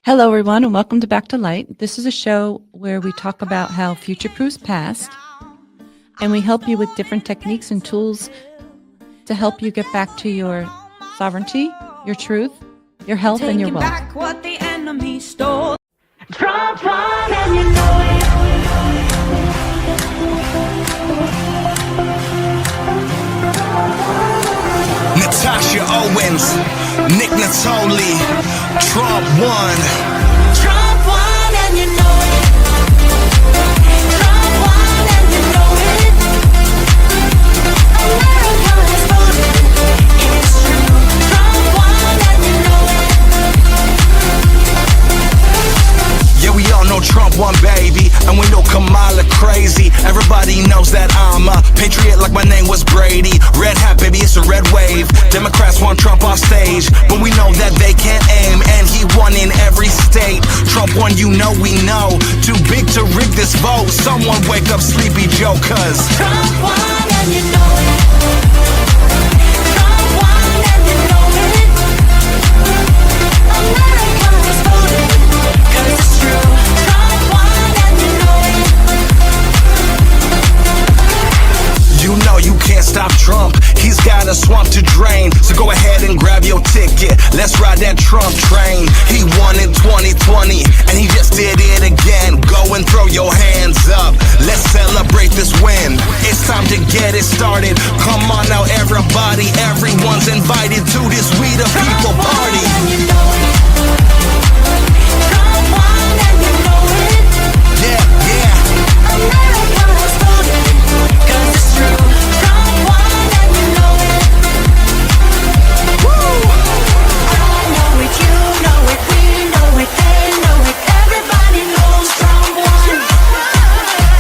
Hello, everyone, and welcome to Back to Light. This is a show where we talk about how future proofs past, and we help you with different techniques and tools to help you get back to your sovereignty, your truth, your health, and your wealth. Back what the enemy stole. Trump won and you know it. Natasha Owens, Nick Natoli, Trump won. Trump won and you know it. Trump won and you know it. America has voted. It's true. Trump won and you know it. Yeah, we all know Trump won, baby, and we know Kamala crazy. Everybody knows that I'm a patriot like my name was Brady. Red hat, baby, it's a red wave. Democrats want Trump off stage, but we know that they can't aim, and he won in every state. Trump won, you know we know. Too big to rig this vote. Someone wake up Sleepy Joe, cause Trump won and you know it. Trump won and you know it. America has voted, cause it's true. Trump won and you know it. you know you can't stop Trump. He's got a swamp to drain, so go ahead and grab your ticket. Let's ride that Trump train. He won in 2020, and he just did it again. Go and throw your hands up. Let's celebrate this win. It's time to get it started. Come on now, everybody. Everyone's invited to this We the People party. And you know it. Trump won and you know it. Yeah, yeah. America has voted, cause it's true. Trump won and you know it. Woo! I know it, you know it, we know it, they know it. Everybody knows Trump won.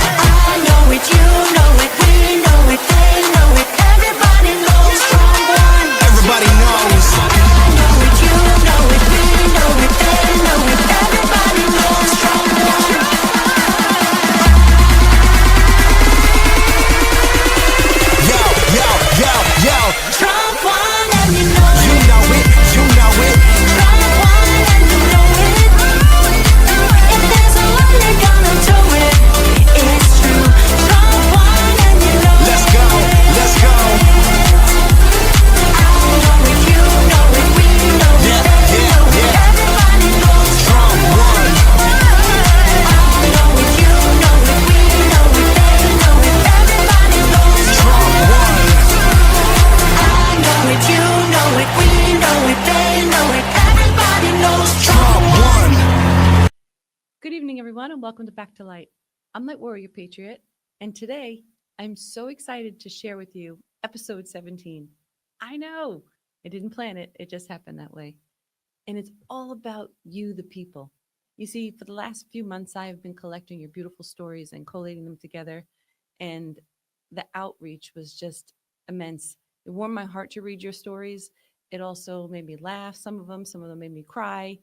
I know it, you know it, we know it, they know it. Everybody knows Trump won. Everybody knows. I know it, you know it, we know it, they know it. Everybody knows Trump won. Yo, yo, yo, yo. Trump won and you know it. You know it, you know it. Trump won and you know it. If there's a lie, you're gonna do it. It's true. Trump won and you know it. Let's go, let's go. I know it, you know it, we know it, Yeah, they yeah, know it. yeah. Everybody knows Trump won. I know it, you know it, we know it, they know it. Everybody knows Trump won. I know it, you know it, we know it, they know it. Everybody knows Trump won. Good evening, everyone, and welcome to Back to Light. I'm Light Warrior Patriot, and today I'm so excited to share with you episode 17. I know, I didn't plan it, it just happened that way. And it's all about you, the people. You see, for the last few months, I have been collecting your beautiful stories and collating them together, and the outreach was just immense. It warmed my heart to read your stories. It also made me laugh, some of them made me cry.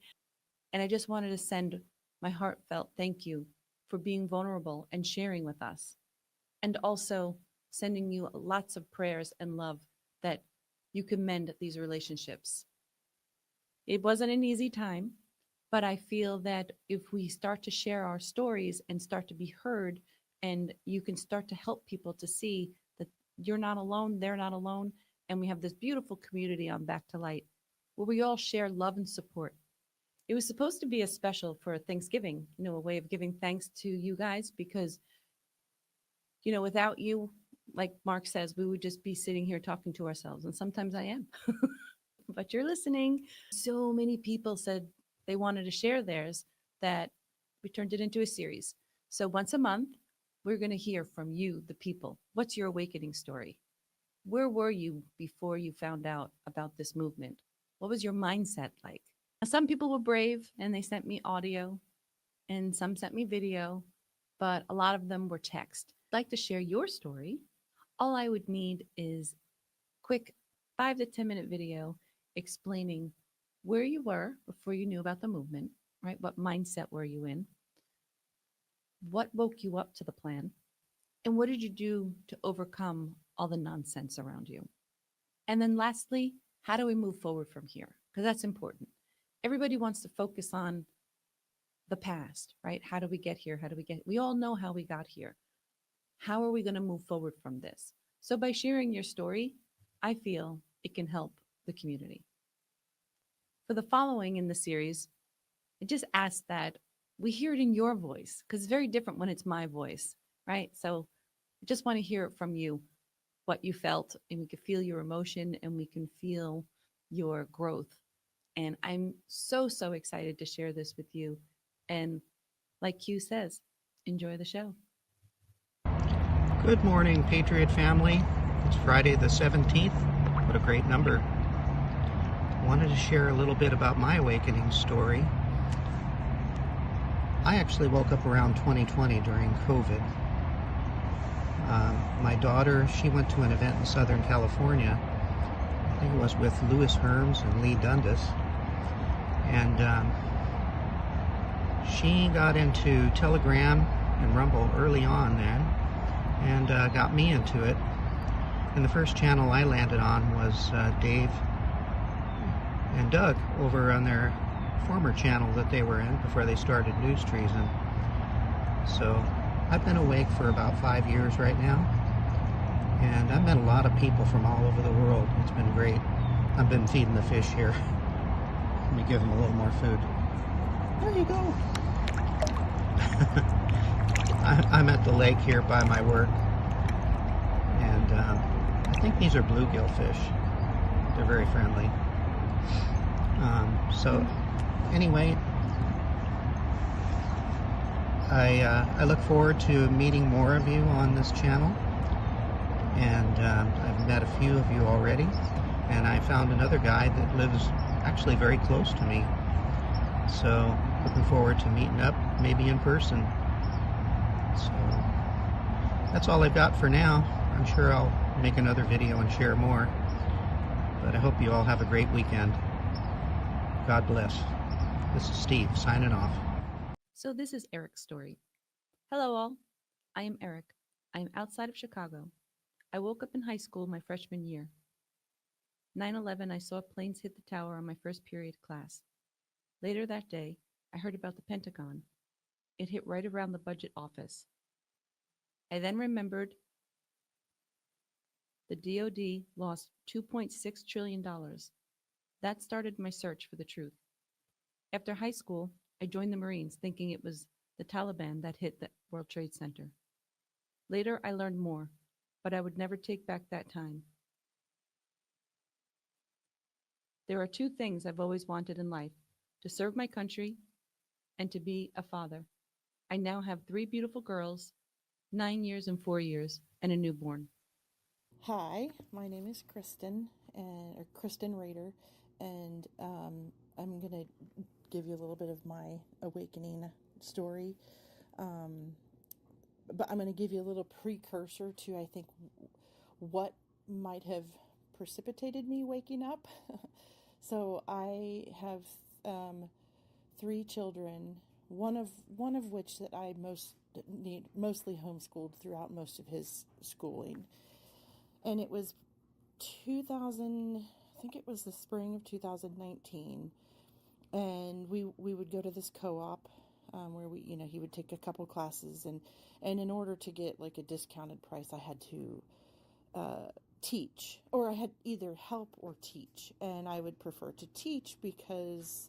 And I just wanted to send my heartfelt thank you for being vulnerable and sharing with us. And also sending you lots of prayers and love that you can mend these relationships. It wasn't an easy time, but I feel that if we start to share our stories and start to be heard, and you can start to help people to see that you're not alone, they're not alone, and we have this beautiful community on Back to Light where we all share love and support. It was supposed to be a special for Thanksgiving, a way of giving thanks to you guys because, without you, like Mark says, we would just be sitting here talking to ourselves. And sometimes I am, but you're listening. So many people said they wanted to share theirs that we turned it into a series. So once a month, we're going to hear from you, the people. What's your awakening story? Where were you before you found out about this movement? What was your mindset like? Now, some people were brave and they sent me audio and some sent me video, but a lot of them were text. I'd like to share your story. All I would need is quick 5 to 10 minute video explaining where you were before you knew about the movement, right? What mindset were you in? What woke you up to the plan? And what did you do to overcome all the nonsense around you? And then lastly, how do we move forward from here? Because that's important. Everybody wants to focus on the past, right? How do we get here? We all know how we got here. How are we going to move forward from this? So by sharing your story, I feel it can help the community. For the following in the series, I just ask that we hear it in your voice because it's very different when it's my voice, right? So I just want to hear it from you, what you felt, and we can feel your emotion and we can feel your growth. And I'm so, so excited to share this with you. And like Q says, enjoy the show. Good morning, Patriot family. It's Friday the 17th. What a great number. Wanted to share a little bit about my awakening story. I actually woke up around 2020 during COVID. My daughter, she went to an event in Southern California. I think it was with Louis Herms and Lee Dundas. And she got into Telegram and Rumble early on then, and got me into it. And the first channel I landed on was Dave and Doug over on their former channel that they were in before they started News Treason. So I've been awake for about 5 years right now, and I've met a lot of people from all over the world. It's been great. I've been feeding the fish here. Let me give them a little more food. There you go. I'm at the lake here by my work, and I think these are bluegill fish. They're very friendly. So anyway, I look forward to meeting more of you on this channel, and I've met a few of you already, and I found another guy that lives actually very close to me. So looking forward to meeting up, maybe in person. So that's all I've got for now. I'm sure I'll make another video and share more. But I hope you all have a great weekend. God bless. This is Steve signing off. So this is Eric's story. Hello all. I am Eric. I am outside of Chicago. I woke up in high school my freshman year. 9/11, I saw planes hit the tower on my first period class. Later that day, I heard about the Pentagon. It hit right around the budget office. I then remembered the DoD lost $2.6 trillion. That started my search for the truth. After high school, I joined the Marines thinking it was the Taliban that hit the World Trade Center. Later, I learned more, but I would never take back that time. There are two things I've always wanted in life: to serve my country and to be a father. I now have 3 beautiful girls, 9 years and 4 years, and a newborn. Hi, my name is Kristen, or Kristen Rader, and I'm going to give you a little bit of my awakening story. But I'm going to give you a little precursor to, I think, what might have precipitated me waking up. So I have 3 children, one of which that I mostly homeschooled throughout most of his schooling. And it was 2000, I think it was the spring of 2019, and we would go to this co-op where he would take a couple classes, and in order to get like a discounted price, I had to teach, or I had either help or teach, and I would prefer to teach because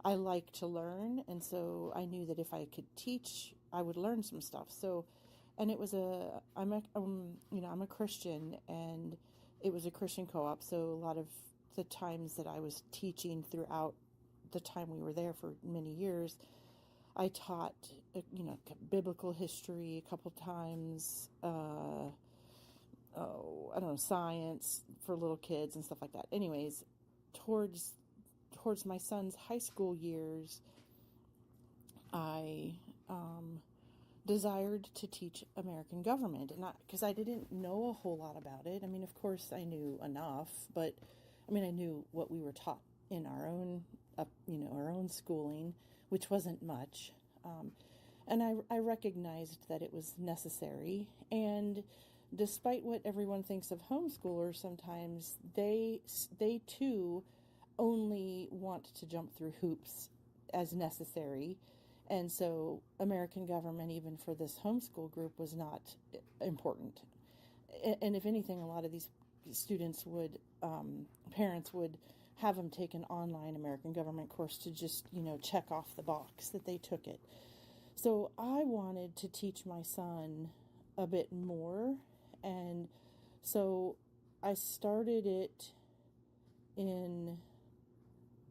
I like to learn, and so I knew that if I could teach, I would learn some stuff. So, and it was I'm a Christian, and it was a Christian co-op, so a lot of the times that I was teaching throughout the time we were there for many years, I taught, biblical history a couple times, I don't know, science for little kids and stuff like that. Anyways, towards my son's high school years, I desired to teach American government, and because I didn't know a whole lot about it. I mean, of course, I knew enough, but I knew what we were taught in our own, our own schooling, which wasn't much, and I recognized that it was necessary. And despite what everyone thinks of homeschoolers, sometimes they too only want to jump through hoops as necessary, And so American government, even for this homeschool group, was not important. And if anything, a lot of these students would, parents would have them take an online American government course to just, check off the box that they took it. So I wanted to teach my son a bit more. And so I started it in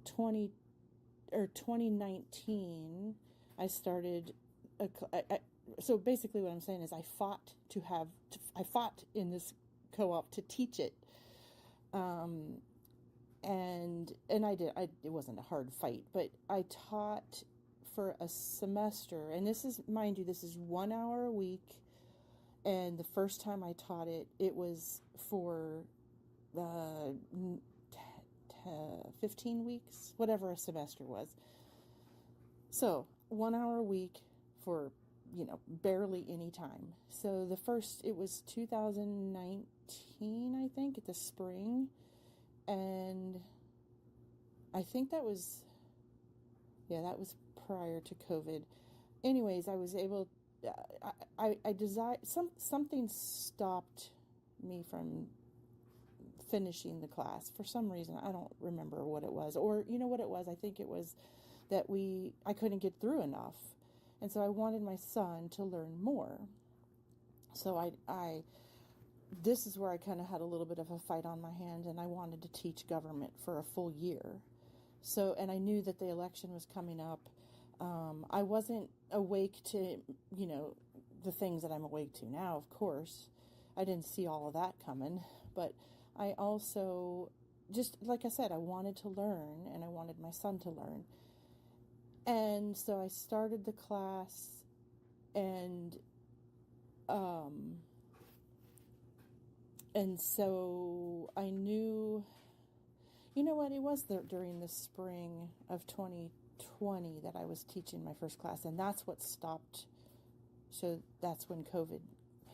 2019. I started so basically what I'm saying is I fought in this co-op to teach it. And I did. It wasn't a hard fight, but I taught for a semester, and this is, mind you, this is 1 hour a week. And the first time I taught it, it was for 15 weeks, whatever a semester was. So 1 hour a week for, barely any time. So it was 2019, I think, at the spring. And I think that was prior to COVID. Anyways, I was able, I desired, something stopped me from finishing the class for some reason. I don't remember what it was, or you know what it was. I think it was that I couldn't get through enough. And so I wanted my son to learn more. So this is where I kind of had a little bit of a fight on my hand, and I wanted to teach government for a full year. So, and I knew that the election was coming up. I wasn't awake to, the things that I'm awake to now, of course. I didn't see all of that coming, but I also, just like I said, I wanted to learn, and I wanted my son to learn. And so I started the class, and so I knew, it was during the spring of 2020 that I was teaching my first class, and that's what stopped. So that's when COVID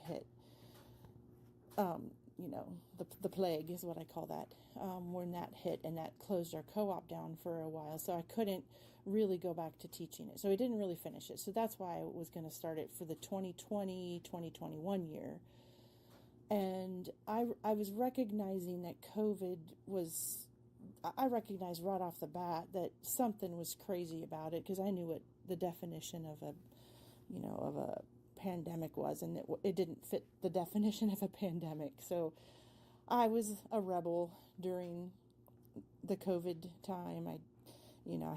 hit. The plague is what I call that, when that hit, and that closed our co-op down for a while. So I couldn't really go back to teaching it. So I didn't really finish it. So that's why I was going to start it for the 2020-2021 year. And I was recognizing that I recognized right off the bat that something was crazy about it, because I knew what the definition of a pandemic was, and it didn't fit the definition of a pandemic. So I was a rebel during the COVID time. I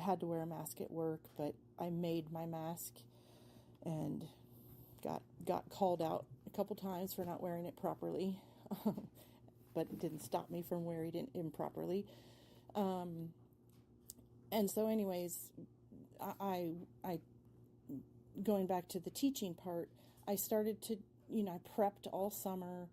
had to wear a mask at work, but I made my mask and got called out a couple times for not wearing it properly, but it didn't stop me from wearing it improperly. And so anyways, I going back to the teaching part, I started to, I prepped all summer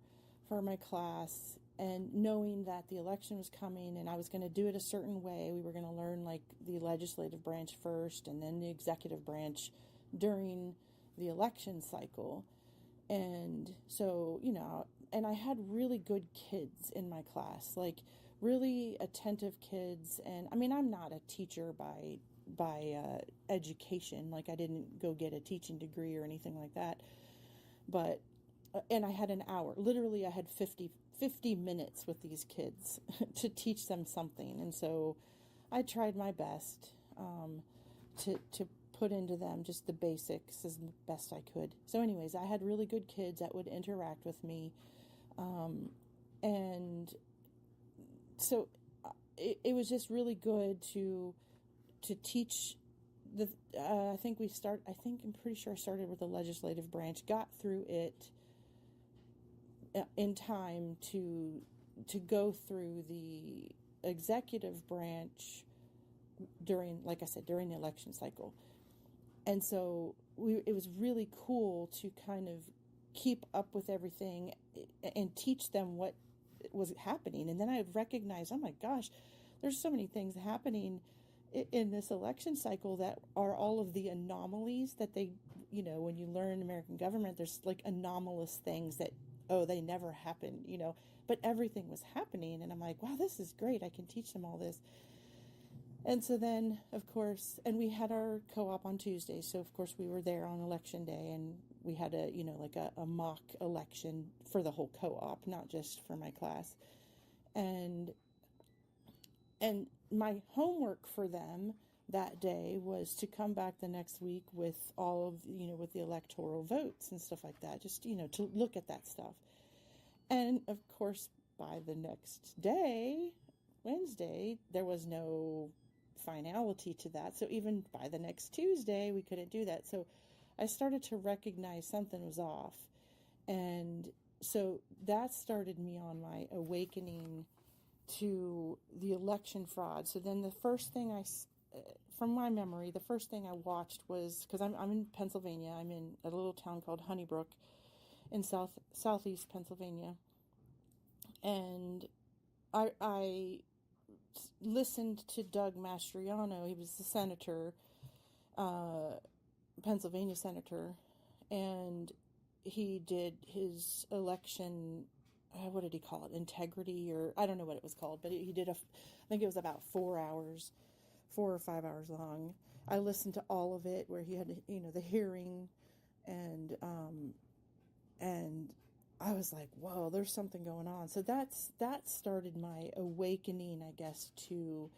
for my class, and knowing that the election was coming and I was going to do it a certain way. We were going to learn like the legislative branch first and then the executive branch during the election cycle. And so, and I had really good kids in my class, like really attentive kids. And I mean, I'm not a teacher by education. Like I didn't go get a teaching degree or anything like that. But, and I had an hour, literally I had 50 minutes with these kids to teach them something. And so I tried my best, to put into them just the basics as best I could. So anyways, I had really good kids that would interact with me. And so it was just really good to teach I'm pretty sure I started with the legislative branch, got through it in time to go through the executive branch during the election cycle. And so it was really cool to kind of keep up with everything and teach them what was happening. And then I recognized, oh my gosh, there's so many things happening in this election cycle that are all of the anomalies that they, when you learn American government, there's like anomalous things that, they never happened, but everything was happening. And I'm like, wow, this is great. I can teach them all this. And so then, of course, and we had our co-op on Tuesday. So, of course, we were there on election day, and we had a mock election for the whole co-op, not just for my class. And my homework for them that day was to come back the next week with all of, with the electoral votes and stuff like that, just, to look at that stuff. And of course, by the next day, Wednesday, there was no finality to that. So even by the next Tuesday, we couldn't do that. So I started to recognize something was off. And so that started me on my awakening to the election fraud. So then the first thing from my memory, the first thing I watched was, because I'm in Pennsylvania, I'm in a little town called Honeybrook in southeast Pennsylvania. And I listened to Doug Mastriano. He was the senator, Pennsylvania senator, and he did his election, what did he call it? Integrity, or I don't know what it was called, but he did I think it was about 4 or 5 hours long. I listened to all of it, where he had, the hearing, and I was like, whoa, there's something going on. So that started my awakening, I guess, to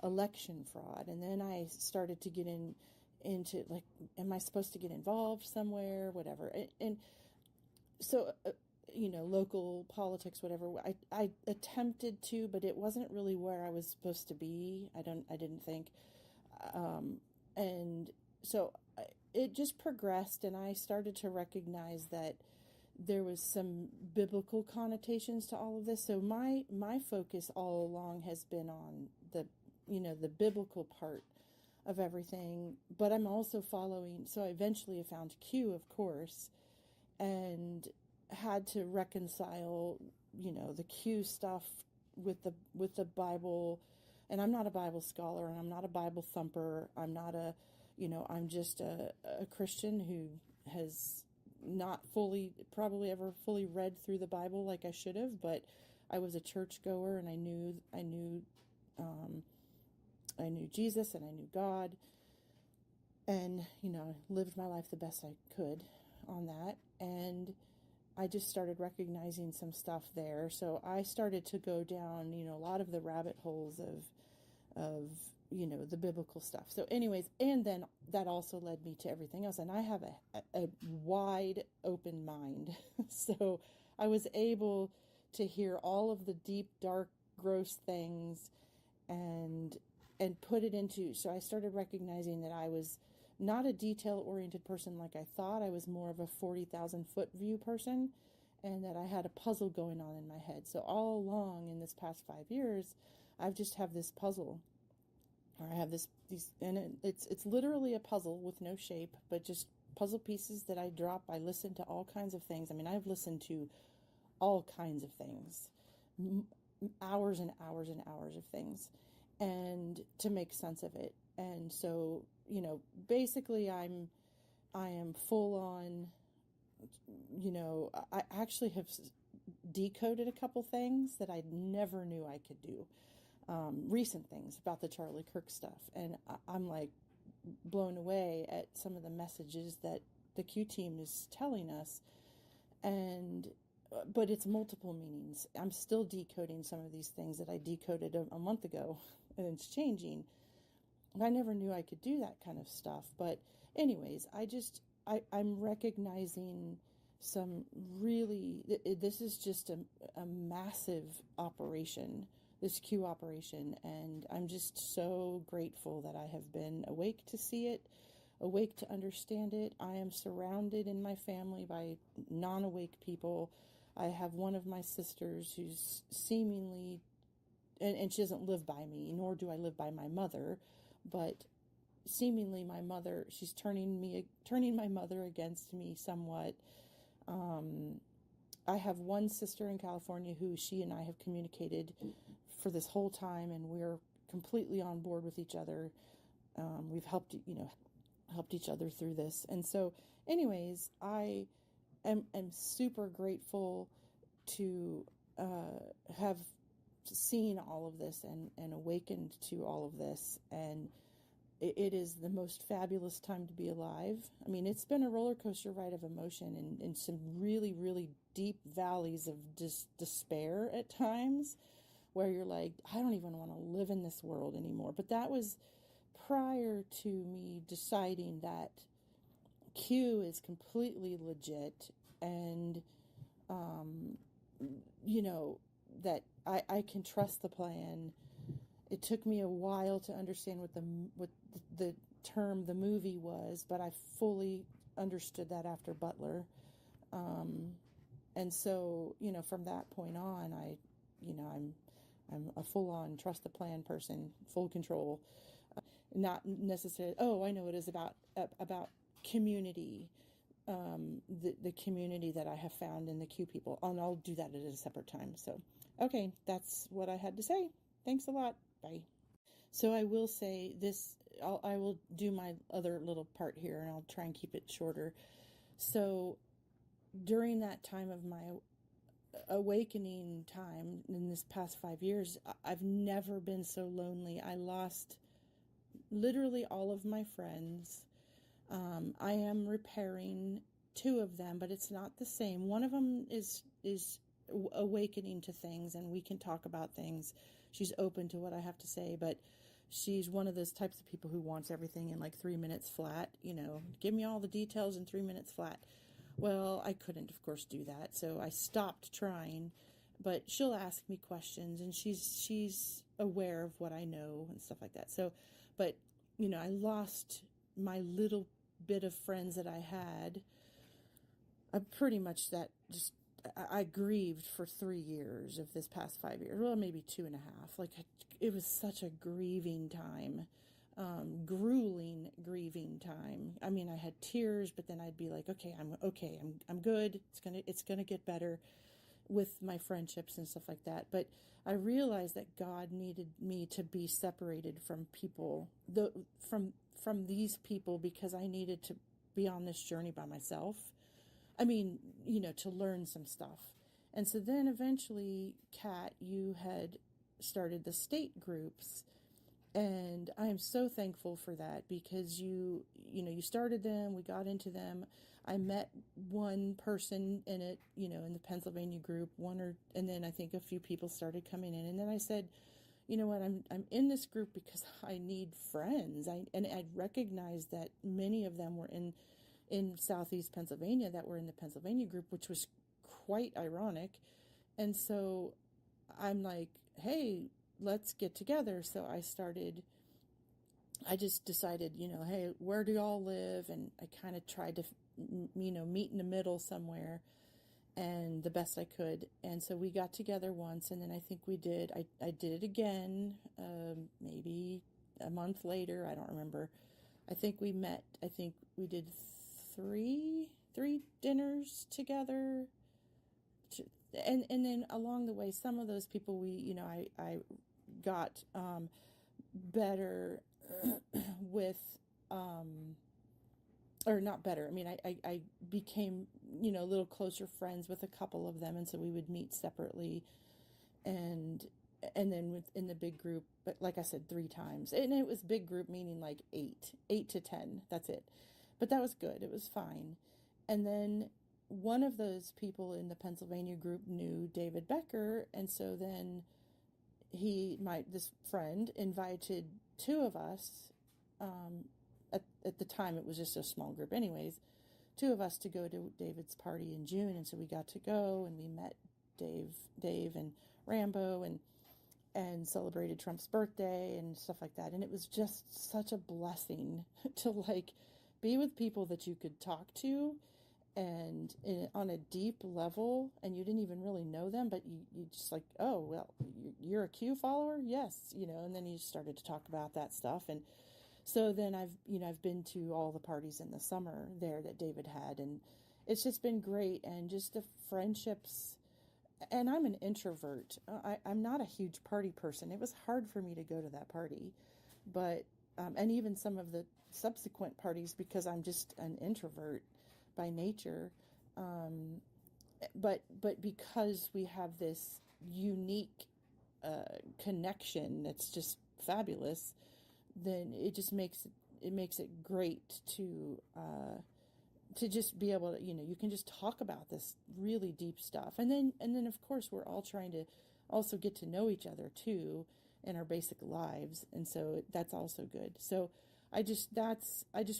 election fraud. And then I started to get into like, am I supposed to get involved somewhere, whatever. And so, local politics, whatever, I attempted to, but it wasn't really where I was supposed to be. I didn't think. And so it just progressed, and I started to recognize that there was some biblical connotations to all of this. So my focus all along has been on the biblical part of everything, but I'm also following. So I eventually found Q, of course, and had to reconcile, the Q stuff with the Bible. And I'm not a Bible scholar, and I'm not a Bible thumper. I'm not I'm just a Christian who has not probably ever fully read through the Bible like I should have, but I was a church goer, and I knew Jesus, and I knew God, and lived my life the best I could on that. And I just started recognizing some stuff there. So I started to go down, a lot of the rabbit holes of the biblical stuff. So anyways, and then that also led me to everything else. And I have a wide open mind. So I was able to hear all of the deep, dark, gross things and put it into, so I started recognizing that I was not a detail-oriented person like I thought. I was more of a 40,000 foot view person, and that I had a puzzle going on in my head. So all along in this past 5 years, I've just have this puzzle, or I have these, and it's literally a puzzle with no shape, but just puzzle pieces that I drop. I listen to all kinds of things. I mean, I've listened to all kinds of things, hours and hours and hours of things, and to make sense of it. And so, basically I am full on, I actually have decoded a couple things that I never knew I could do. Recent things about the Charlie Kirk stuff. And I'm like blown away at some of the messages that the Q team is telling us. But it's multiple meanings. I'm still decoding some of these things that I decoded a month ago, and it's changing. I never knew I could do that kind of stuff. But anyways, I'm recognizing some really, this is just a massive operation, this Q operation. And I'm just so grateful that I have been awake to see it, awake to understand it. I am surrounded in my family by non-awake people. I have one of my sisters who's seemingly, and she doesn't live by me, nor do I live by my mother, but seemingly my mother, she's turning my mother against me somewhat. I have one sister in California who she and I have communicated for this whole time, and we're completely on board with each other. We've helped each other through this. And so anyways, I am super grateful to have seen all of this and awakened to all of this, and it is the most fabulous time to be alive. I mean, it's been a roller coaster ride of emotion and some really, really deep valleys of despair at times where you're like, I don't even want to live in this world anymore. But that was prior to me deciding that Q is completely legit, and that I can trust the plan. It took me a while to understand what the term, the movie was, but I fully understood that after Butler. And so, from that point on, I'm a full-on trust the plan person, full control. Not necessarily, I know it is about community, the community that I have found in the Q people. And I'll do that at a separate time. So, okay, that's what I had to say. Thanks a lot. Bye. So I will say this, I will do my other little part here, and I'll try and keep it shorter. So during that time of my awakening time in this past 5 years, I've never been so lonely. I lost literally all of my friends. I am repairing 2 of them, but it's not the same. One of them is awakening to things, and we can talk about things. She's open to what I have to say, but she's one of those types of people who wants everything in like 3 minutes flat. Give me all the details in 3 minutes flat. Well, I couldn't, of course, do that, so I stopped trying. But she'll ask me questions, and she's aware of what I know and stuff like that. So, but I lost my little bit of friends that I had. Pretty much that just. I grieved for 3 years of this past 5 years. Well, maybe 2.5. Like, it was such a grieving time, grueling grieving time. I mean, I had tears, but then I'd be like, I'm good. It's gonna get better with my friendships and stuff like that. But I realized that God needed me to be separated from people, from these people, because I needed to be on this journey by myself. I mean, to learn some stuff. And so then eventually, Kat, you had started the state groups, and I am so thankful for that, because you started them, we got into them. I met one person in it, in the Pennsylvania group, and then I think a few people started coming in, and then I said, you know what, I'm in this group because I need friends. And I recognized that many of them were in Southeast Pennsylvania that were in the Pennsylvania group, which was quite ironic. And so I'm like, hey, let's get together. So I just decided, hey, where do y'all live? And I kind of tried to, meet in the middle somewhere, and the best I could. And so we got together once, and then I think I did it again, maybe a month later. I don't remember. I think we did three dinners together, and then along the way, some of those people I got better with, or not better. I mean, I became a little closer friends with a couple of them, and so we would meet separately, and then within the big group, but like I said, 3 times, and it was big group meaning like 8 to 10. That's it. But that was good. It was fine. And then one of those people in the Pennsylvania group knew David Becker. And so then this friend invited 2 of us, at the time it was just a small group anyways, 2 of us to go to David's party in June. And so we got to go, and we met Dave and Rambo and celebrated Trump's birthday and stuff like that. And it was just such a blessing to be with people that you could talk to and on a deep level, and you didn't even really know them, but you just like, oh, well, you're a Q follower? Yes. And then you started to talk about that stuff. And so then I've been to all the parties in the summer there that David had, and it's just been great. And just the friendships, and I'm an introvert. I'm not a huge party person. It was hard for me to go to that party, but and even some of the subsequent parties, because I'm just an introvert by nature. But because we have this unique connection that's just fabulous, then it makes it great to just be able to, you can just talk about this really deep stuff. And then of course we're all trying to also get to know each other too in our basic lives. And so that's also good. So I just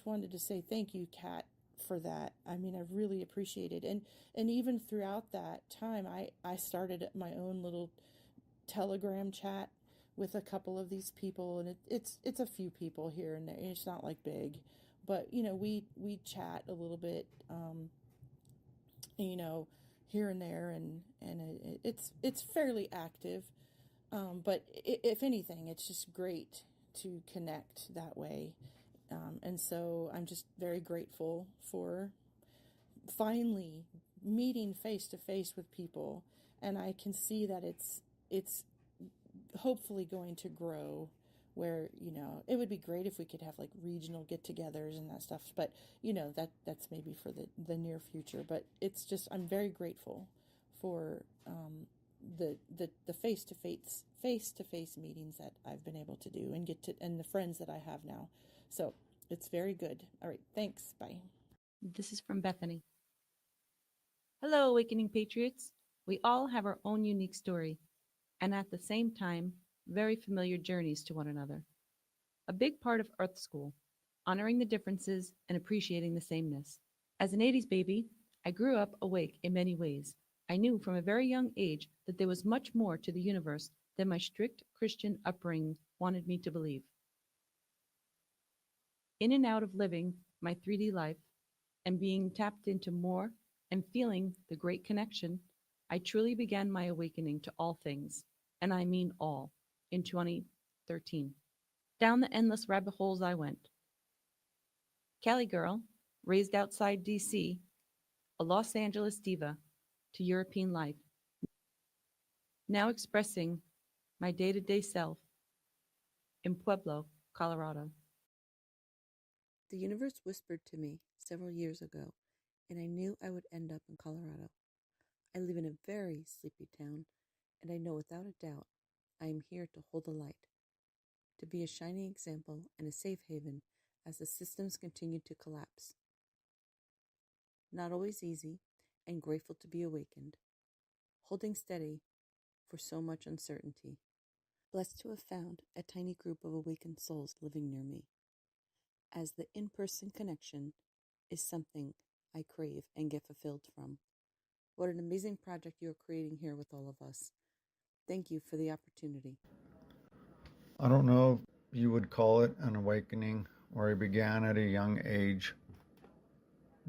wanted to say thank you, Kat, for that. I mean, I really appreciate it. And even throughout that time, I started my own little Telegram chat with a couple of these people, and it's a few people here and there. It's not like big, but we chat a little bit, here and there, and it's fairly active. But if anything, it's just great to connect that way. And so I'm just very grateful for finally meeting face to face with people, and I can see that it's hopefully going to grow, where it would be great if we could have like regional get-togethers and that stuff, but that's maybe for the near future. But it's just, I'm very grateful for the face-to-face meetings that I've been able to do and the friends that I have now. So it's very good. All right, thanks. Bye. This is from Bethany. Hello, Awakening Patriots. We all have our own unique story, and at the same time, very familiar journeys to one another. A big part of Earth School, honoring the differences and appreciating the sameness. As an 80s baby, I grew up awake in many ways. I knew from a very young age that there was much more to the universe than my strict Christian upbringing wanted me to believe. In and out of living my 3D life and being tapped into more and feeling the great connection, I truly began my awakening to all things, and I mean all, in 2013. Down the endless rabbit holes I went. Cali girl, raised outside DC, a Los Angeles diva, to European life, now expressing my day-to-day self in Pueblo, Colorado. The universe whispered to me several years ago, and I knew I would end up in Colorado. I live in a very sleepy town, and I know without a doubt I am here to hold the light, to be a shining example and a safe haven as the systems continue to collapse. Not always easy, and grateful to be awakened, holding steady for so much uncertainty. Blessed to have found a tiny group of awakened souls living near me, as the in-person connection is something I crave and get fulfilled from. What an amazing project you are creating here with all of us. Thank you for the opportunity. I don't know if you would call it an awakening, or I began at a young age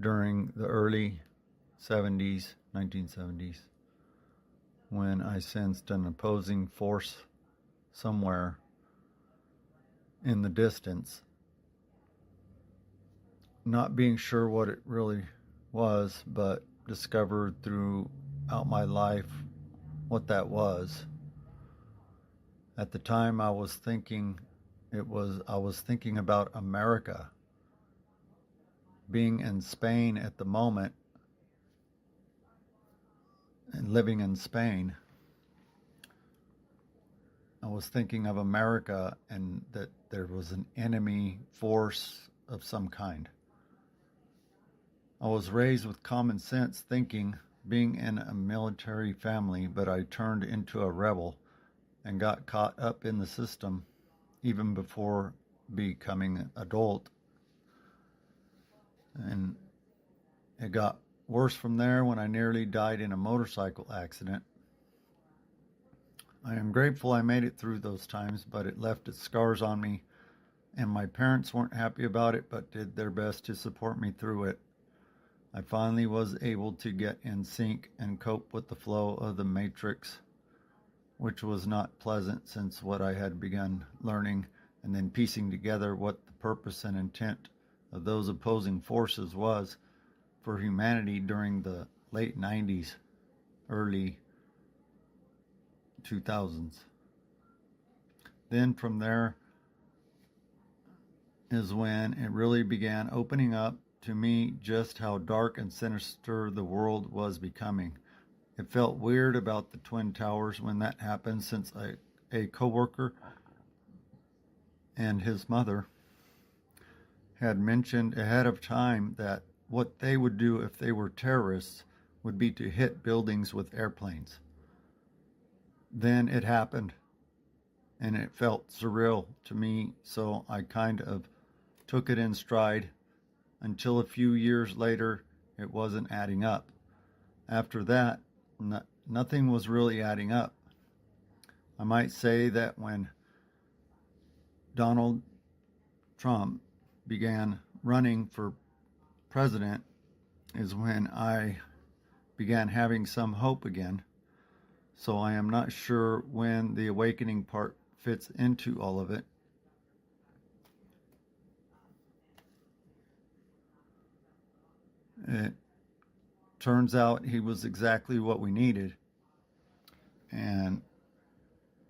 during the early 1970s, when I sensed an opposing force somewhere in the distance. Not being sure what it really was, but discovered throughout my life what that was. At the time I was thinking about America. Being in Spain at the moment and living in Spain, I was thinking of America and that there was an enemy force of some kind. I was raised with common sense thinking, being in a military family, but I turned into a rebel and got caught up in the system even before becoming an adult. And it got worse from there when I nearly died in a motorcycle accident. I am grateful I made it through those times, but it left its scars on me, and my parents weren't happy about it, but did their best to support me through it. I finally was able to get in sync and cope with the flow of the matrix, which was not pleasant since what I had begun learning and then piecing together what the purpose and intent of those opposing forces was for humanity during the late 90s, early 2000s. Then from there is when it really began opening up to me just how dark and sinister the world was becoming. It felt weird about the Twin Towers when that happened, since a coworker and his mother had mentioned ahead of time that what they would do if they were terrorists would be to hit buildings with airplanes. Then it happened, and it felt surreal to me, so I kind of took it in stride until a few years later it wasn't adding up. After that, nothing was really adding up. I might say that when Donald Trump began running for president is when I began having some hope again. So I am not sure when the awakening part fits into all of it. It turns out he was exactly what we needed. And,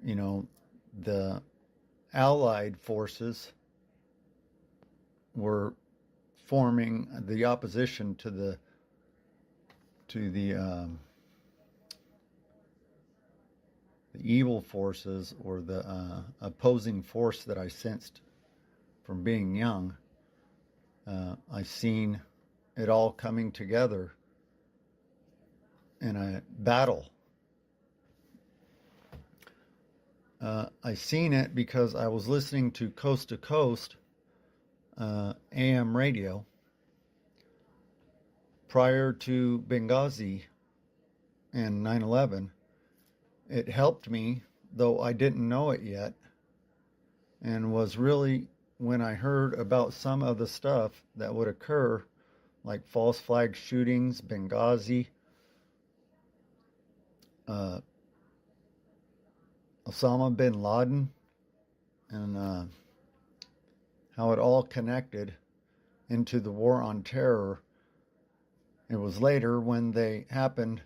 you know, the Allied forces were forming the opposition to the evil forces, or the opposing force that I sensed from being young. I seen it all coming together in a battle. I seen it because I was listening to Coast to Coast AM radio prior to Benghazi and 9/11. It helped me, though I didn't know it yet, and was really when I heard about some of the stuff that would occur, like false flag shootings, Benghazi, Osama bin Laden, and how it all connected into the war on terror. It was later when they happened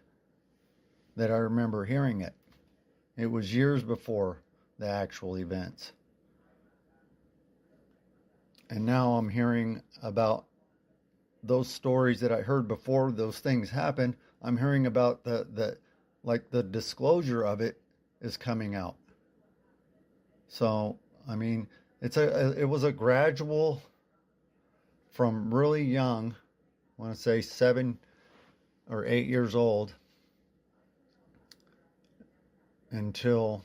that I remember hearing it. It was years before the actual events. And now I'm hearing about those stories that I heard before those things happened. I'm hearing about the disclosure of it is coming out. So, I mean, it was a gradual, from really young, I want to say 7 or 8 years old, until,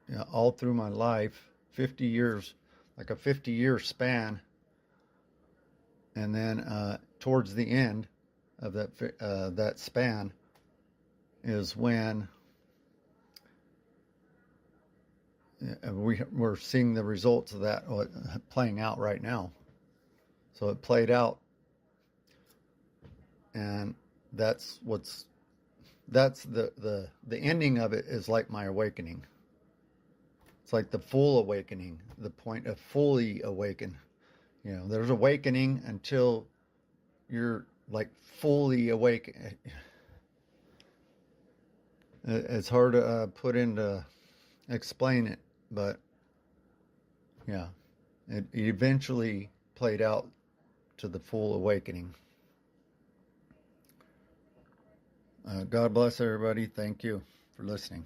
you know, all through my life, 50 years, like a 50-year span. And then towards the end of that span is when we're seeing the results of that playing out right now. So it played out, and that's the ending of it is like my awakening. It's like the full awakening, the point of fully awaken. You know, there's awakening until you're like fully awake. It's hard to put into explain it, but yeah, it eventually played out to the full awakening. God bless everybody. Thank you for listening.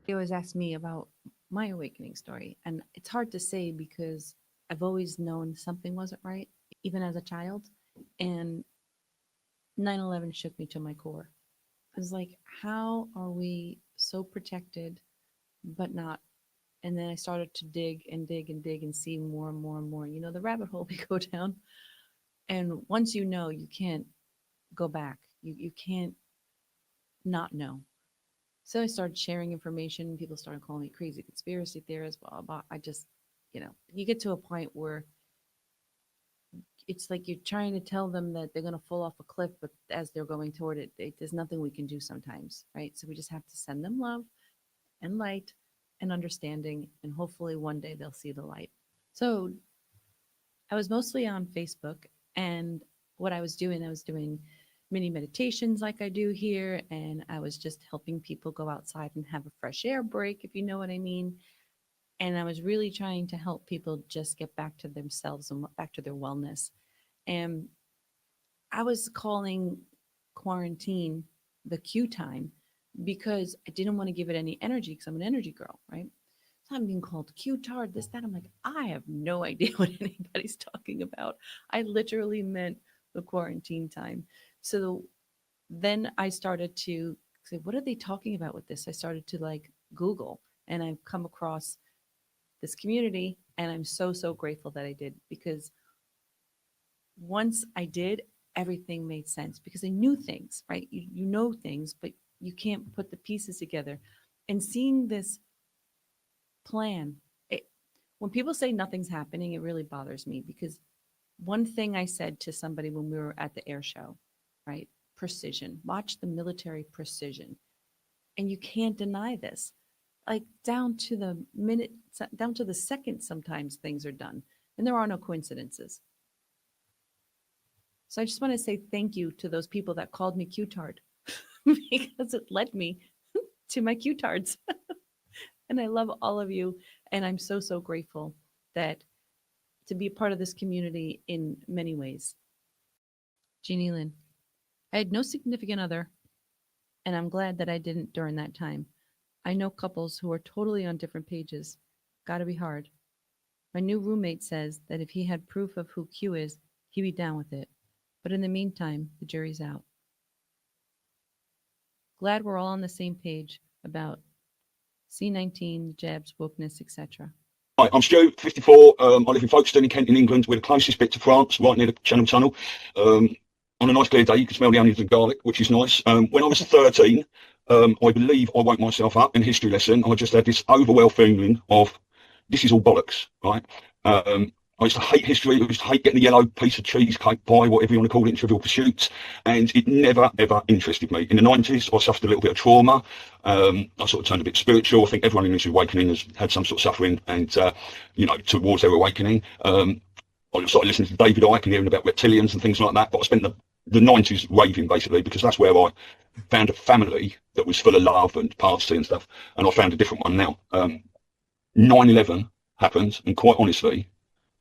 They always ask me about my awakening story, and it's hard to say because I've always known something wasn't right, even as a child. And 9/11 shook me to my core. I was like, how are we so protected, but not? And then I started to dig and dig and dig and see more and more and more. You know, the rabbit hole we go down. And once you know, you can't go back. You can't not know. So I started sharing information. People started calling me crazy conspiracy theorist, blah, blah. I just, you know, you get to a point where it's like you're trying to tell them that they're going to fall off a cliff, but as they're going toward it, there's nothing we can do sometimes, right? So we just have to send them love and light and understanding, and hopefully one day they'll see the light. So I was mostly on Facebook, and what I was doing mini meditations like I do here, and I was just helping people go outside and have a fresh air break, if you know what I mean. And I was really trying to help people just get back to themselves and back to their wellness. And I was calling quarantine the Q time because I didn't want to give it any energy because I'm an energy girl, right? So I'm being called Q-tard, this, that. I'm like, I have no idea what anybody's talking about. I literally meant the quarantine time. So then I started to say, what are they talking about with this? I started to like Google and I've come across this community and I'm so, so grateful that I did because once I did, everything made sense because I knew things, right? You know things, but you can't put the pieces together. And seeing this plan, when people say nothing's happening, it really bothers me because one thing I said to somebody when we were at the air show, right? Precision. Watch the military precision. And you can't deny this. Like down to the minute, down to the second, sometimes things are done. And there are no coincidences. So I just want to say thank you to those people that called me Q-tard because it led me to my Q-tards. And I love all of you. And I'm so, so grateful that to be a part of this community in many ways. Jeannie Lynn, I had no significant other, and I'm glad that I didn't during that time. I know couples who are totally on different pages. Gotta be hard. My new roommate says that if he had proof of who Q is, he'd be down with it. But in the meantime, the jury's out. Glad we're all on the same page about C19, jabs, wokeness, etc. Hi, I'm Stu, 54. I live in Folkestone in Kent in England. We're the closest bit to France, right near the Channel Tunnel. On a nice clear day, you can smell the onions and garlic, which is nice. When I was 13, I believe I woke myself up in a history lesson. I just had this overwhelming feeling of this is all bollocks, right? I used to hate history. I used to hate getting the yellow piece of cheesecake pie, whatever you want to call it, in Trivial Pursuit. And it never, ever interested me. In the 90s, I suffered a little bit of trauma. I sort of turned a bit spiritual. I think everyone in this awakening has had some sort of suffering and, towards their awakening. I started listening to David Icke and hearing about reptilians and things like that. But I spent the 90s raving, basically, because that's where I found a family that was full of love and party and stuff. And I found a different one now. 9/11 happened, and quite honestly,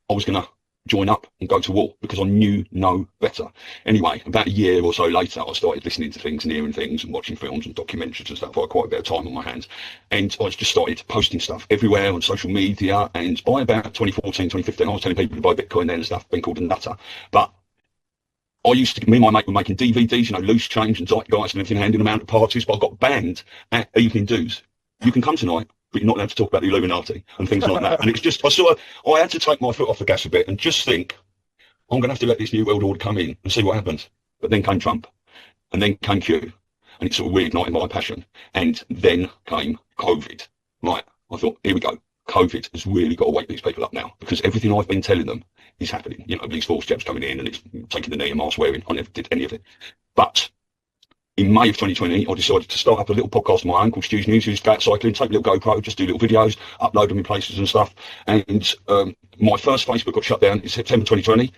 I was going to join up and go to war because I knew no better. Anyway, about a year or so later, I started listening to things and hearing things and watching films and documentaries and stuff. I had quite a bit of time on my hands. And I just started posting stuff everywhere on social media. And by about 2014, 2015, I was telling people to buy Bitcoin then and stuff, being called a nutter. But me and my mate were making DVDs, Loose Change and Zeitgeist and everything, handing them out at parties. But I got banned at evening dues. You can come tonight, but you're not allowed to talk about the Illuminati and things like that. And it's just, I had to take my foot off the gas a bit and just think, I'm going to have to let this new world order come in and see what happens. But then came Trump, and then came Q, and it sort of reignited my passion. And then came COVID. Right, I thought, here we go. COVID has really got to wake these people up now, because everything I've been telling them is happening. These false jabs coming in, and it's taking the knee and mask wearing. I never did any of it. But in May of 2020, I decided to start up a little podcast of my own called Stu's News. Used to go out cycling, take a little GoPro, just do little videos, upload them in places and stuff. And my first Facebook got shut down in September 2020.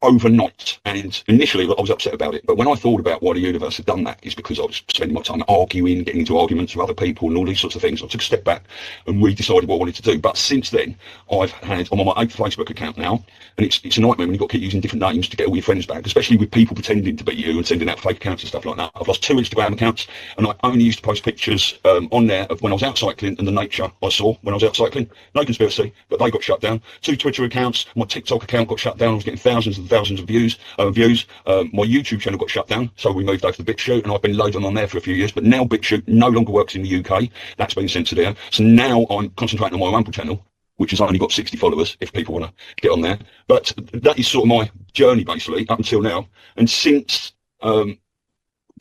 Overnight, and initially I was upset about it, but when I thought about why the universe had done that, is because I was spending my time arguing, getting into arguments with other people and all these sorts of things. I took a step back and re-decided what I wanted to do. But since then, I'm on my 8th Facebook account now, and it's a nightmare when you've got to keep using different names to get all your friends back, especially with people pretending to be you and sending out fake accounts and stuff like that. I've lost 2 Instagram accounts, and I only used to post pictures on there of when I was out cycling and the nature I saw when I was out cycling. No conspiracy, but they got shut down. 2 Twitter accounts, my TikTok account got shut down. I was getting thousands and thousands of views. My YouTube channel got shut down, so we moved over to BitChute, and I've been loading on there for a few years. But now BitChute no longer works in the UK. That's been censored here. So now I'm concentrating on my Rumble channel, which has only got 60 followers, if people want to get on there. But that is sort of my journey, basically, up until now. And since Dear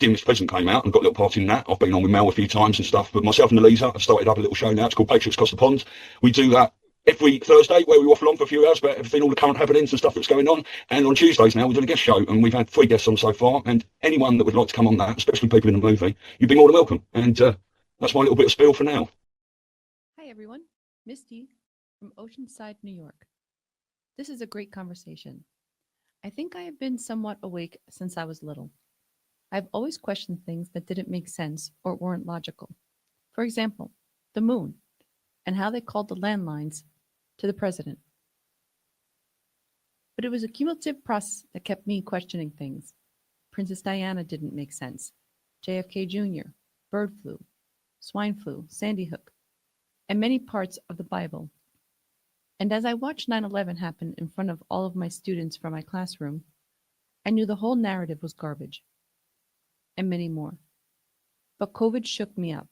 Mr. President came out and got a little part in that, I've been on with Mel a few times and stuff. But myself and Elisa have started up a little show now. It's called Patriots Across the Pond. We do that every Thursday, where we waffle on for a few hours about everything, all the current happenings and stuff that's going on. And on Tuesdays now, we're doing a guest show, and we've had 3 guests on so far. And anyone that would like to come on that, especially people in the movie, you'd be more than welcome. And that's my little bit of spiel for now. Hi, everyone. Misty from Oceanside, New York. This is a great conversation. I think I have been somewhat awake since I was little. I've always questioned things that didn't make sense or weren't logical. For example, the moon and how they called the landlines to the president. But it was a cumulative process that kept me questioning things. Princess Diana didn't make sense, JFK Jr., bird flu, swine flu, Sandy Hook, and many parts of the Bible. And as I watched 9/11 happen in front of all of my students from my classroom, I knew the whole narrative was garbage, and many more. But COVID shook me up.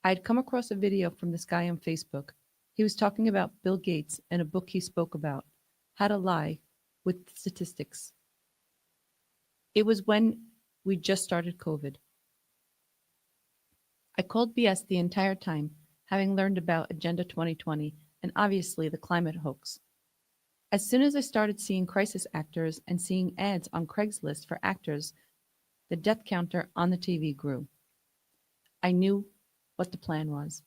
I had come across a video from this guy on Facebook. He was talking about Bill Gates and a book he spoke about, How to Lie with Statistics. It was when we just started COVID. I called BS the entire time, having learned about Agenda 2020 and obviously the climate hoax. As soon as I started seeing crisis actors and seeing ads on Craigslist for actors, the death counter on the TV grew. I knew what the plan was.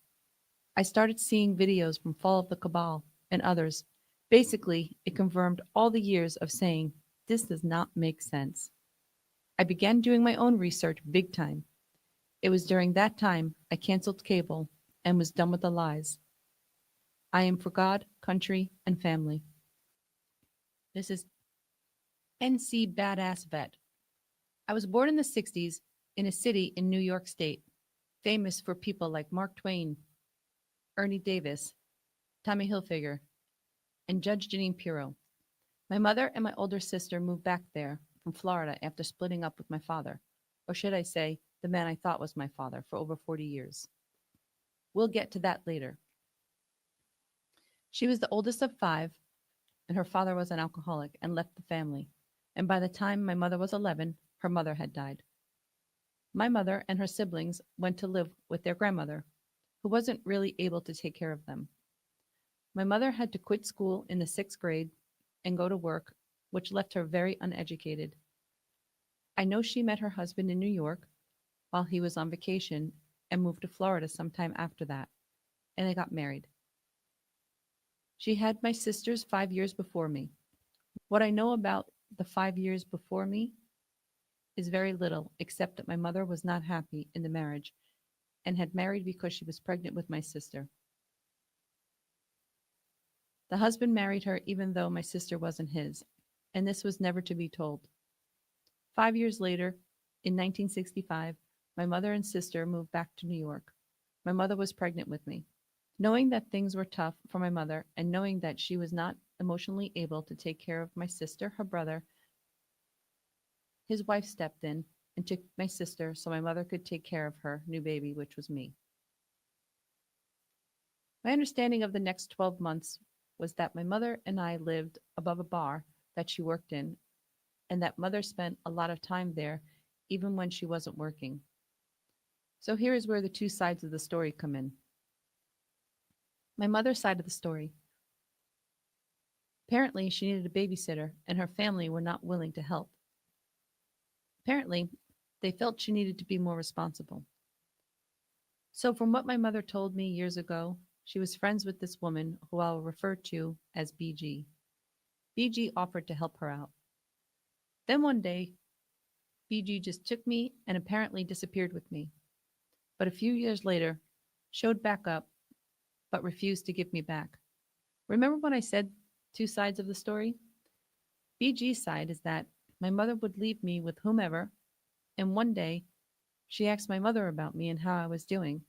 I started seeing videos from Fall of the Cabal and others. Basically, it confirmed all the years of saying, this does not make sense. I began doing my own research big time. It was during that time I canceled cable and was done with the lies. I am for God, country, and family. This is NC Badass Vet. I was born in the 60s in a city in New York State, famous for people like Mark Twain, Ernie Davis, Tommy Hilfiger, and Judge Jeanine Pirro. My mother and my older sister moved back there from Florida after splitting up with my father, or should I say, the man I thought was my father, for over 40 years. We'll get to that later. She was the oldest of 5, and her father was an alcoholic and left the family. And by the time my mother was 11, her mother had died. My mother and her siblings went to live with their grandmother, who wasn't really able to take care of them. My mother had to quit school in the 6th grade and go to work, which left her very uneducated. I know she met her husband in New York while he was on vacation and moved to Florida sometime after that, and they got married. She had my sisters 5 years before me. What I know about the 5 years before me is very little, except that my mother was not happy in the marriage and had married because she was pregnant with my sister. The husband married her even though my sister wasn't his, and this was never to be told. 5 years later, in 1965, my mother and sister moved back to New York. My mother was pregnant with me. Knowing that things were tough for my mother and knowing that she was not emotionally able to take care of my sister, her brother, his wife stepped in and took my sister so my mother could take care of her new baby, which was me. My understanding of the next 12 months was that my mother and I lived above a bar that she worked in, and that mother spent a lot of time there even when she wasn't working. So here is where the two sides of the story come in. My mother's side of the story. Apparently, she needed a babysitter, and her family were not willing to help. Apparently, they felt she needed to be more responsible. So from what my mother told me years ago, she was friends with this woman who I'll refer to as BG. BG offered to help her out. Then one day, BG just took me and apparently disappeared with me. But a few years later, showed back up, but refused to give me back. Remember when I said two sides of the story? BG's side is that my mother would leave me with whomever, and one day she asked my mother about me and how I was doing,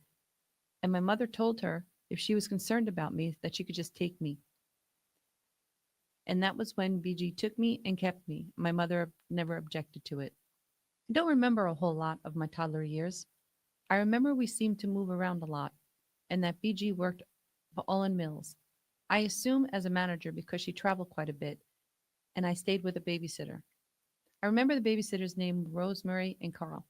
and my mother told her if she was concerned about me that she could just take me. And that was when BG took me and kept me. My mother never objected to it. I don't remember a whole lot of my toddler years. I remember we seemed to move around a lot, and that BG worked for Olin Mills. I assume as a manager because she traveled quite a bit, and I stayed with a babysitter. I remember the babysitters named Rosemary and Carl,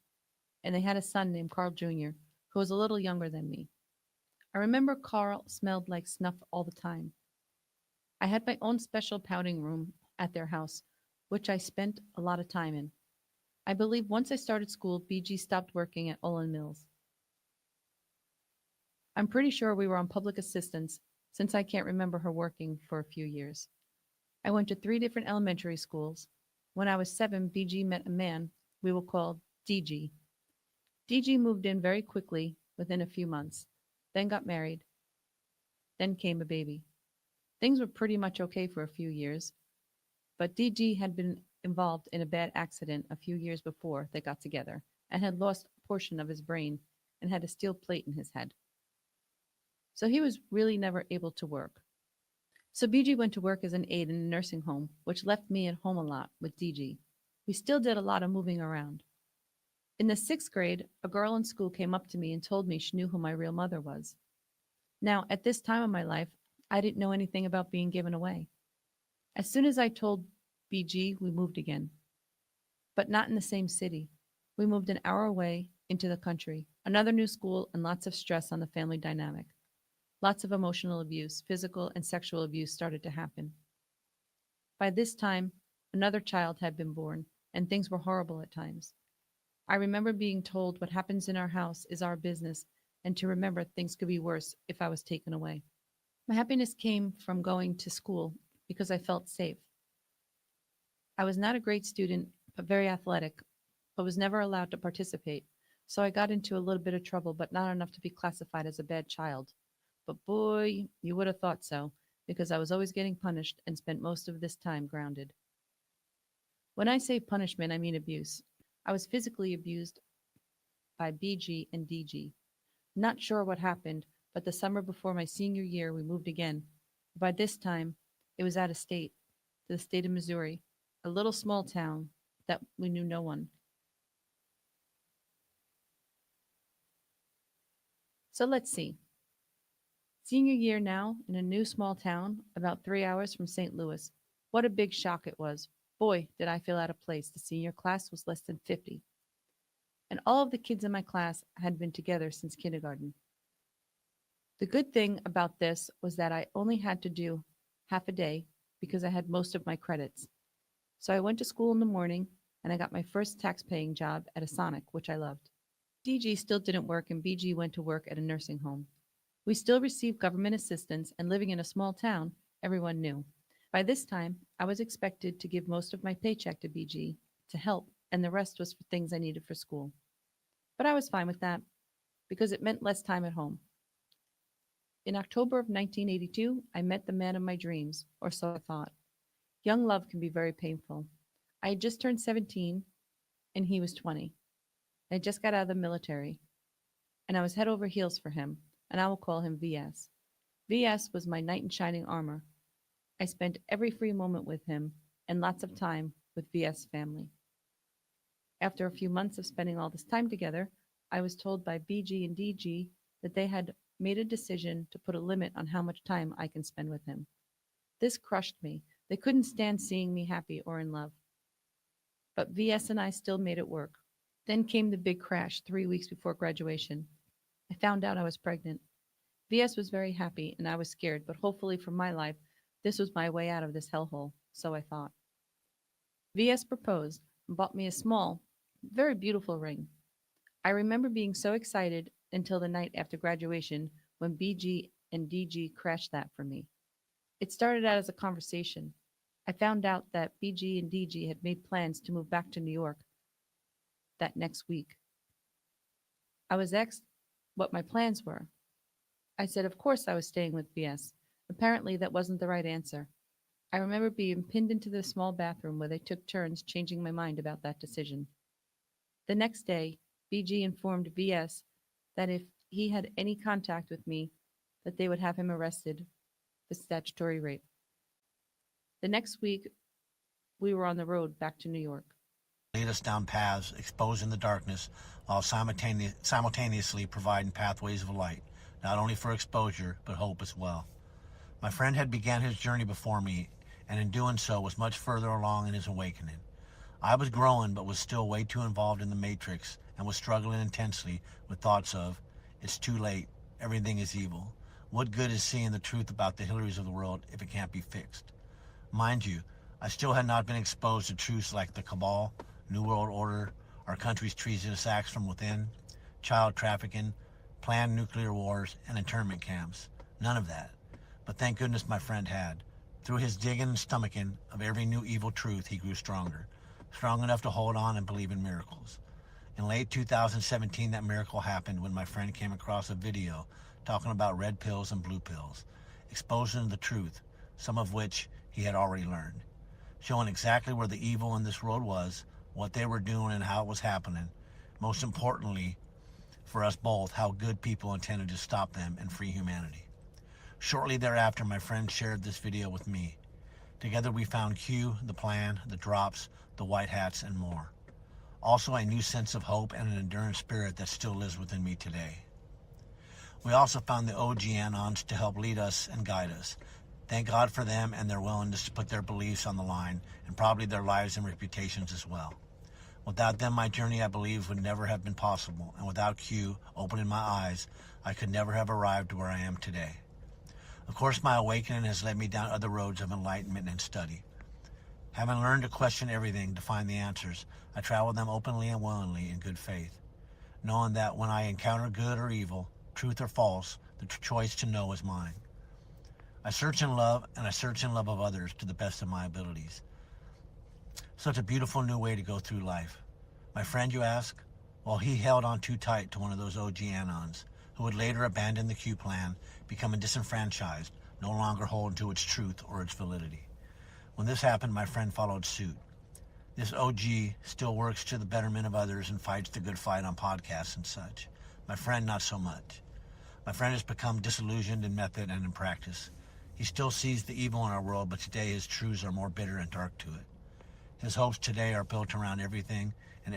and they had a son named Carl Jr., who was a little younger than me. I remember Carl smelled like snuff all the time. I had my own special powdering room at their house, which I spent a lot of time in. I believe once I started school, BG stopped working at Olin Mills. I'm pretty sure we were on public assistance since I can't remember her working for a few years. I went to 3 different elementary schools. When I was 7, BG met a man we will call DG. DG moved in very quickly within a few months, then got married, then came a baby. Things were pretty much okay for a few years, but DG had been involved in a bad accident a few years before they got together and had lost a portion of his brain and had a steel plate in his head. So he was really never able to work. So BG went to work as an aide in a nursing home, which left me at home a lot with DG. We still did a lot of moving around. In the 6th grade, a girl in school came up to me and told me she knew who my real mother was. Now, at this time of my life, I didn't know anything about being given away. As soon as I told BG, we moved again. But not in the same city. We moved an hour away into the country, another new school, and lots of stress on the family dynamic. Lots of emotional abuse, physical and sexual abuse started to happen. By this time, another child had been born, and things were horrible at times. I remember being told what happens in our house is our business, and to remember things could be worse if I was taken away. My happiness came from going to school because I felt safe. I was not a great student, but very athletic, but was never allowed to participate, so I got into a little bit of trouble, but not enough to be classified as a bad child. But boy, you would have thought so, because I was always getting punished and spent most of this time grounded. When I say punishment, I mean abuse. I was physically abused by BG and DG. Not sure what happened, but the summer before my senior year, we moved again. By this time, it was out of state, to the state of Missouri, a little small town that we knew no one. So let's see. Senior year now in a new small town about 3 hours from St. Louis. What a big shock it was. Boy, did I feel out of place. The senior class was less than 50. And all of the kids in my class had been together since kindergarten. The good thing about this was that I only had to do half a day because I had most of my credits. So I went to school in the morning and I got my first tax-paying job at a Sonic, which I loved. DG still didn't work and BG went to work at a nursing home. We still received government assistance, and living in a small town, everyone knew. By this time, I was expected to give most of my paycheck to BG to help, and the rest was for things I needed for school. But I was fine with that, because it meant less time at home. In October of 1982, I met the man of my dreams, or so I thought. Young love can be very painful. I had just turned 17, and he was 20. I just got out of the military, and I was head over heels for him, and I will call him VS. VS was my knight in shining armor. I spent every free moment with him and lots of time with VS family. After a few months of spending all this time together, I was told by BG and DG that they had made a decision to put a limit on how much time I can spend with him. This crushed me. They couldn't stand seeing me happy or in love. But VS and I still made it work. Then came the big crash 3 weeks before graduation. I found out I was pregnant. VS was very happy and I was scared, but hopefully for my life, this was my way out of this hellhole, so I thought. VS proposed and bought me a small, very beautiful ring. I remember being so excited until the night after graduation when BG and DG crashed that for me. It started out as a conversation. I found out that BG and DG had made plans to move back to New York that next week. I was asked what my plans were. I said, of course I was staying with VS. Apparently that wasn't the right answer. I remember being pinned into the small bathroom where they took turns changing my mind about that decision. The next day, BG informed VS that if he had any contact with me, that they would have him arrested for statutory rape. The next week, we were on the road back to New York. Lead us down paths, exposing the darkness, while simultaneously providing pathways of light, not only for exposure, but hope as well. My friend had began his journey before me, and in doing so was much further along in his awakening. I was growing, but was still way too involved in the matrix, and was struggling intensely with thoughts of, it's too late, everything is evil. What good is seeing the truth about the Hillarys of the world if it can't be fixed? Mind you, I still had not been exposed to truths like the cabal, New World Order, our country's treasonous acts from within, child trafficking, planned nuclear wars, and internment camps. None of that. But thank goodness my friend had. Through his digging and stomaching of every new evil truth, he grew stronger. Strong enough to hold on and believe in miracles. In late 2017, that miracle happened when my friend came across a video talking about red pills and blue pills, exposing the truth, some of which he had already learned. showing exactly where the evil in this world was, what they were doing, and how it was happening. Most importantly, for us both, how good people intended to stop them and free humanity. Shortly thereafter, my friend shared this video with me. Together we found Q, the plan, the drops, the white hats, and more. Also a new sense of hope and an enduring spirit that still lives within me today. We also found the OG Anons to help lead us and guide us. Thank God for them and their willingness to put their beliefs on the line, and probably their lives and reputations as well. Without them, my journey, I believe, would never have been possible, and without Q opening my eyes, I could never have arrived where I am today. Of course, my awakening has led me down other roads of enlightenment and study. Having learned to question everything to find the answers, I travel them openly and willingly in good faith, knowing that when I encounter good or evil, truth or false, the choice to know is mine. I search in love, and I search in love of others to the best of my abilities. Such a beautiful new way to go through life. My friend, you ask? Well, he held on too tight to one of those OG Anons, who would later abandon the Q plan, becoming disenfranchised, no longer holding to its truth or its validity. When this happened, my friend followed suit. This OG still works to the betterment of others and fights the good fight on podcasts and such. My friend, not so much. My friend has become disillusioned in method and in practice. He still sees the evil in our world, but today his truths are more bitter and dark to it. His hopes today are built around everything and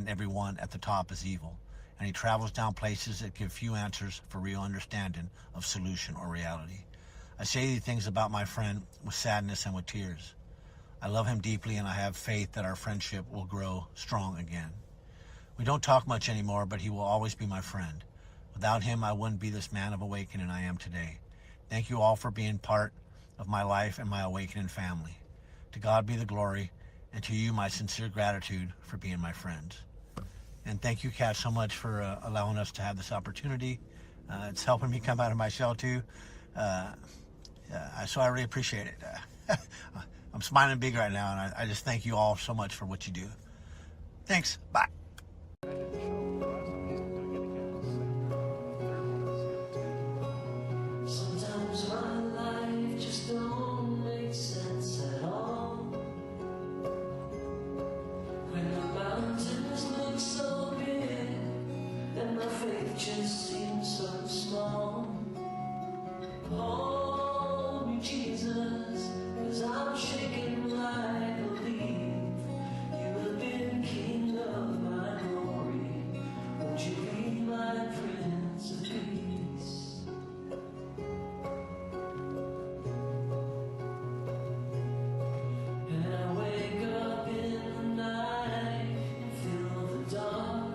everyone at the top is evil, and he travels down places that give few answers for real understanding of solution or reality. I say these things about my friend with sadness and with tears. I love him deeply, and I have faith that our friendship will grow strong again. We don't talk much anymore, but he will always be my friend. Without him, I wouldn't be this man of awakening I am today. Thank you all for being part of my life and my awakening family. To God be the glory, and to you my sincere gratitude for being my friends. And thank you, Kat, so much for allowing us to have this opportunity. It's helping me come out of my shell too. So I really appreciate it. I'm smiling big right now, and I just thank you all so much for what you do. Thanks. Bye. Sometimes my life just don't make sense at all. When the mountains look so big and my faith just seems so small. Hold me, Jesus, 'cause I'm shaking like a leaf. You have been King of my glory. Won't you be my Prince of Peace? And I wake up in the night and feel the dark.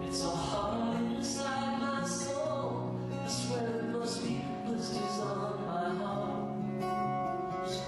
It's so hard inside my soul. I swear there must be blisters on my heart. So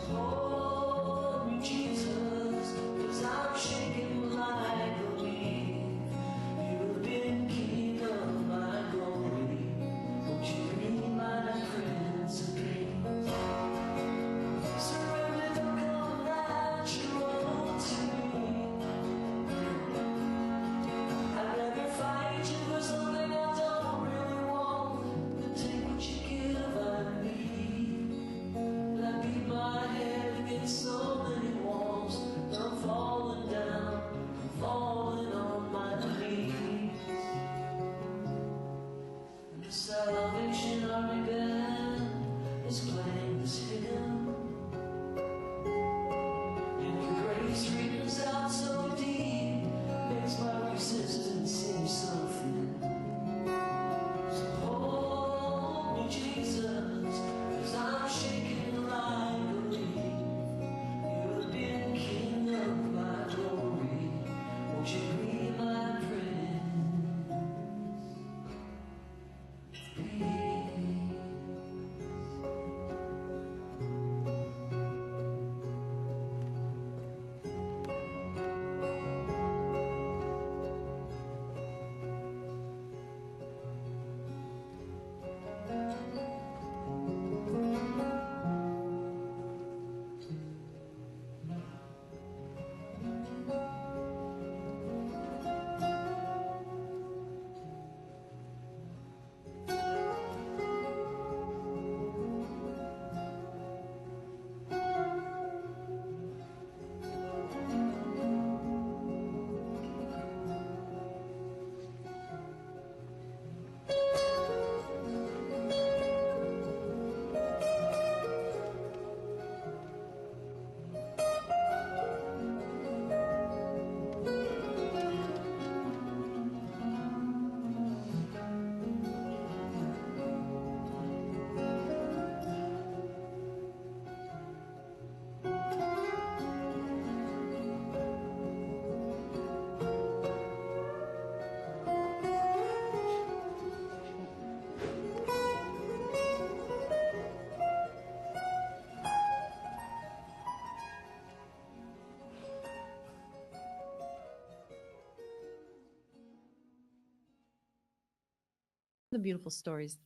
the beautiful stories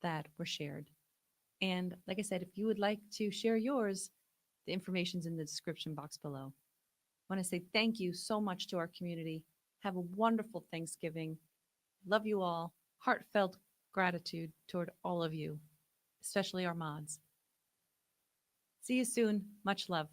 that were shared. And like I said, if you would like to share yours, the information's in the description box below. I want to say thank you so much to our community. Have a wonderful Thanksgiving. Love you all. Heartfelt gratitude toward all of you, especially our mods. See you soon. Much love.